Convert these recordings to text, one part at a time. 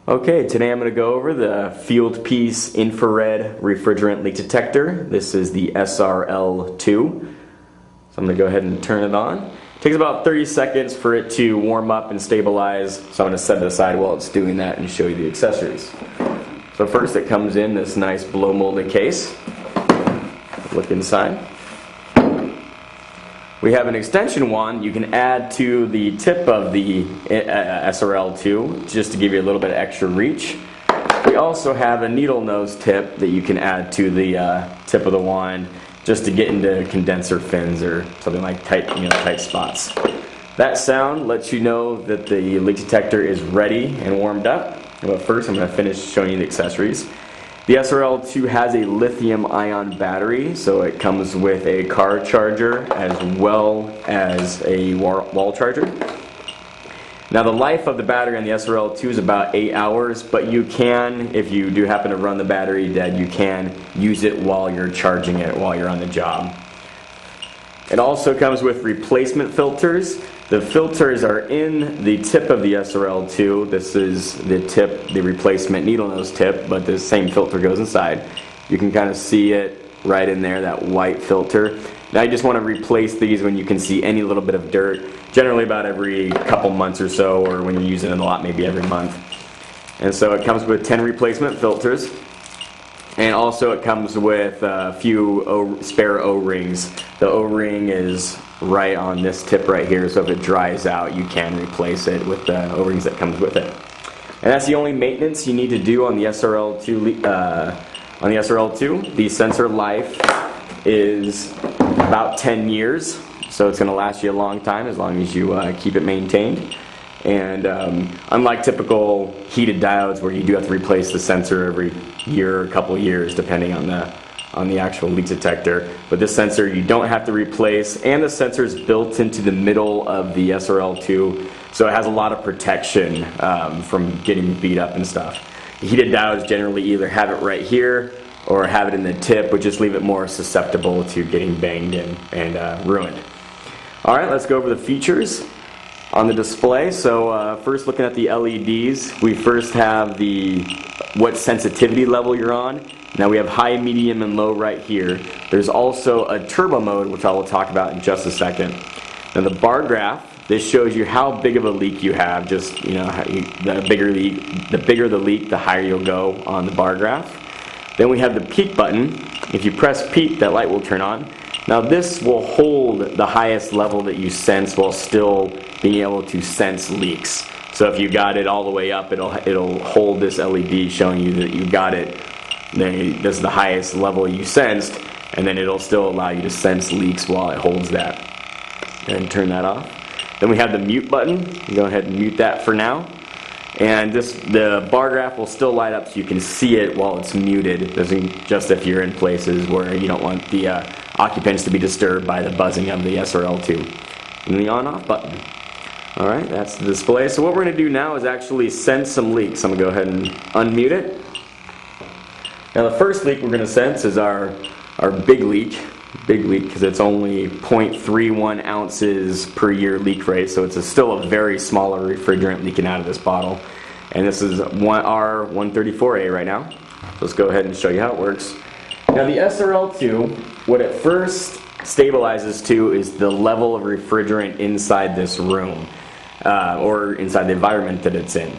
Okay, today I'm going to go over the Fieldpiece infrared refrigerant leak detector. This is the SRL2. So I'm going to go ahead and turn it on. It takes about 30 seconds for it to warm up and stabilize, so I'm going to set it aside while it's doing that and show you the accessories. So first it comes in this nice blow molded case. Look inside. We have an extension wand you can add to the tip of the SRL2 just to give you a little bit of extra reach. We also have a needle nose tip that you can add to the tip of the wand just to get into condenser fins or something like tight spots. That sound lets you know that the leak detector is ready and warmed up. But first I'm going to finish showing you the accessories. The SRL2 has a lithium-ion battery, so it comes with a car charger as well as a wall charger. Now the life of the battery on the SRL2 is about 8 hours, but you can, if you do happen to run the battery dead, you can use it while you're charging it, while you're on the job. It also comes with replacement filters. The filters are in the tip of the SRL2. This is the tip, the replacement needle nose tip, but the same filter goes inside. You can kind of see it right in there, that white filter. Now you just want to replace these when you can see any little bit of dirt, generally about every couple months or so, or when you're using it a lot, maybe every month. And so it comes with 10 replacement filters. And also it comes with a few spare O-rings. The O-ring is right on this tip right here, so if it dries out you can replace it with the O-rings that comes with it. And that's the only maintenance you need to do on the SRL2. The sensor life is about 10 years, so it's going to last you a long time as long as you keep it maintained. And unlike typical heated diodes where you do have to replace the sensor every year or a couple years depending on the actual leak detector, but this sensor you don't have to replace, and the sensor is built into the middle of the SRL2, so it has a lot of protection from getting beat up and stuff. Heated diodes generally either have it right here or have it in the tip, which just leave it more susceptible to getting banged and ruined. Alright, let's go over the features on the display. So first looking at the LEDs, we first have what sensitivity level you're on. Now we have high, medium, and low right here. There's also a turbo mode, which I will talk about in just a second. Now the bar graph, this shows you how big of a leak you have. Just the bigger the leak, the higher you'll go on the bar graph. Then we have the peak button. If you press peak, that light will turn on. Now this will hold the highest level that you sense while still being able to sense leaks. So if you got it all the way up, it'll hold this LED showing you that you got it. Then this is the highest level you sensed, and then it'll still allow you to sense leaks while it holds that. And turn that off. Then we have the mute button. Go ahead and mute that for now. And the bar graph will still light up so you can see it while it's muted. It doesn't just if you're in places where you don't want the occupants to be disturbed by the buzzing of the SRL2. And the on-off button. Alright, that's the display. So what we're going to do now is actually sense some leaks. I'm going to go ahead and unmute it. Now the first leak we're going to sense is our big leak. Big leak because it's only 0.31 ounces per year leak rate, so it's still a very smaller refrigerant leaking out of this bottle. And this is R134A right now. So let's go ahead and show you how it works. Now the SRL2, what it first stabilizes to is the level of refrigerant inside this room, or inside the environment that it's in.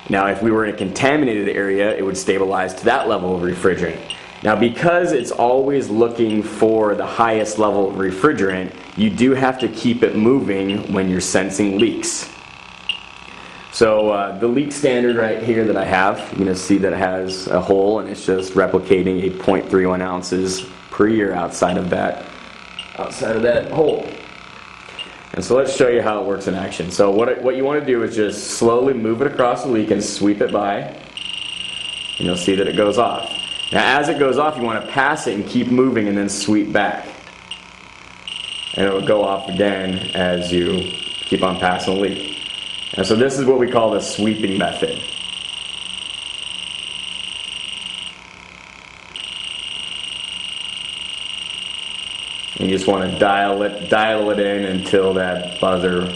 Now if we were in a contaminated area, it would stabilize to that level of refrigerant. Now because it's always looking for the highest level of refrigerant, you do have to keep it moving when you're sensing leaks. So the leak standard right here that I have, you're going to see that it has a hole and it's just replicating a 0.31 ounces per year outside of that hole. And so let's show you how it works in action. So what you want to do is just slowly move it across the leak and sweep it by, and you'll see that it goes off. Now as it goes off, you want to pass it and keep moving and then sweep back. And it will go off again as you keep on passing the leak. And so this is what we call the sweeping method. You just want to dial it in until that buzzer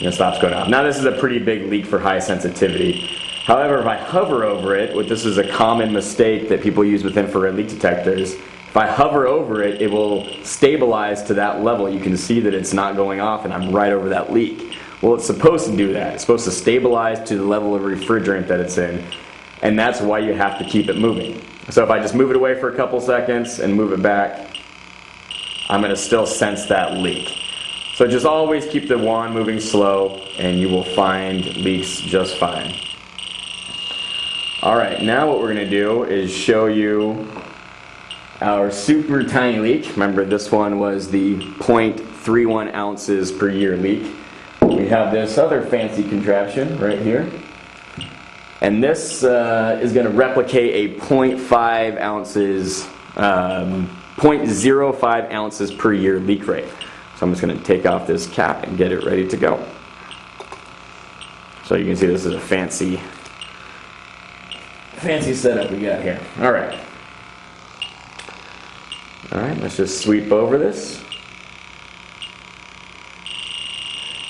stops going off. Now this is a pretty big leak for high sensitivity. However, if I hover over it, this is a common mistake that people use with infrared leak detectors, if I hover over it, it will stabilize to that level. You can see that it's not going off and I'm right over that leak. Well, it's supposed to do that. It's supposed to stabilize to the level of refrigerant that it's in, and that's why you have to keep it moving. So if I just move it away for a couple seconds and move it back, I'm going to still sense that leak. So just always keep the wand moving slow and you will find leaks just fine. Alright, now what we're going to do is show you our super tiny leak. Remember, this one was the 0.31 ounces per year leak. We have this other fancy contraption right here. And this is going to replicate a 0.05 ounces per year leak rate. So I'm just going to take off this cap and get it ready to go. So you can see this is a fancy setup we got here. Alright, let's just sweep over this.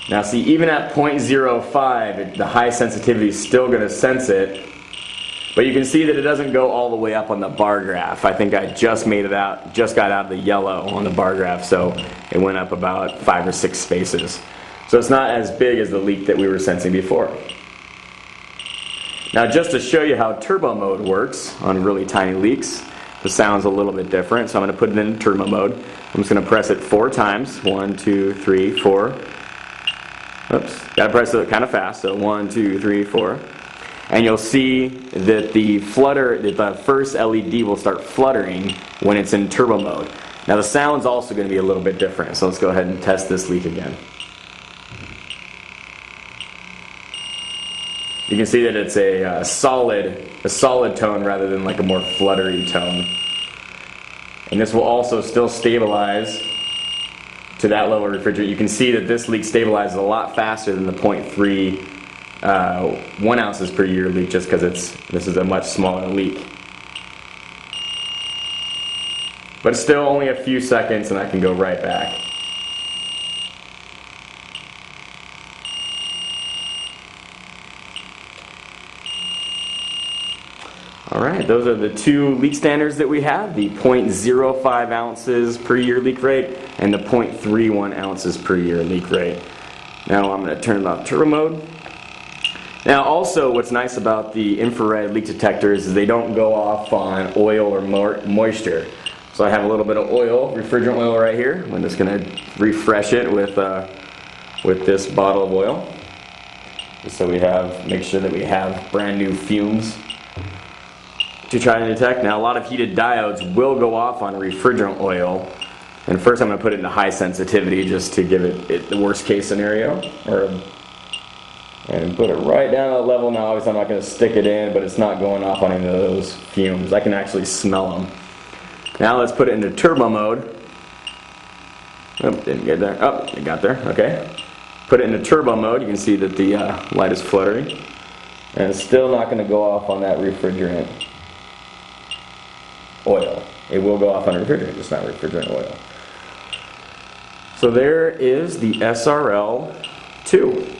Now see, even at 0.05, the high sensitivity is still going to sense it, but you can see that it doesn't go all the way up on the bar graph. I think I just got out of the yellow on the bar graph, so it went up about 5 or 6 spaces. So it's not as big as the leak that we were sensing before. Now just to show you how turbo mode works on really tiny leaks, the sound's a little bit different, so I'm going to put it in turbo mode. I'm just going to press it 4 times. 1, 2, 3, 4. Oops, got to press it kind of fast, so 1, 2, 3, 4. And you'll see that the first LED will start fluttering when it's in turbo mode. Now the sound's also going to be a little bit different, so let's go ahead and test this leak again. You can see that it's a solid tone rather than like a more fluttery tone. And this will also still stabilize to that level of refrigerant. You can see that this leak stabilizes a lot faster than the 0.31 ounces per year leak, just because this is a much smaller leak. But it's still only a few seconds and I can go right back. Alright, those are the 2 leak standards that we have, the 0.05 ounces per year leak rate and the 0.31 ounces per year leak rate. Now I'm going to turn it off turbo mode. Now also what's nice about the infrared leak detectors is they don't go off on oil or moisture. So I have a little bit of oil, refrigerant oil right here. I'm just going to refresh it with this bottle of oil. Just so make sure that we have brand new fumes to try to detect. Now a lot of heated diodes will go off on refrigerant oil, and first I'm going to put it into high sensitivity just to give it the worst case scenario, and put it right down at the level. Now obviously I'm not going to stick it in, but it's not going off on any of those fumes. I can actually smell them. Now let's put it into turbo mode. Oh, didn't get there. Oh, it got there. Okay. Put it into turbo mode. You can see that the light is fluttering, and it's still not going to go off on that refrigerant oil. It will go off on refrigerant, just not refrigerant oil. So there is the SRL2.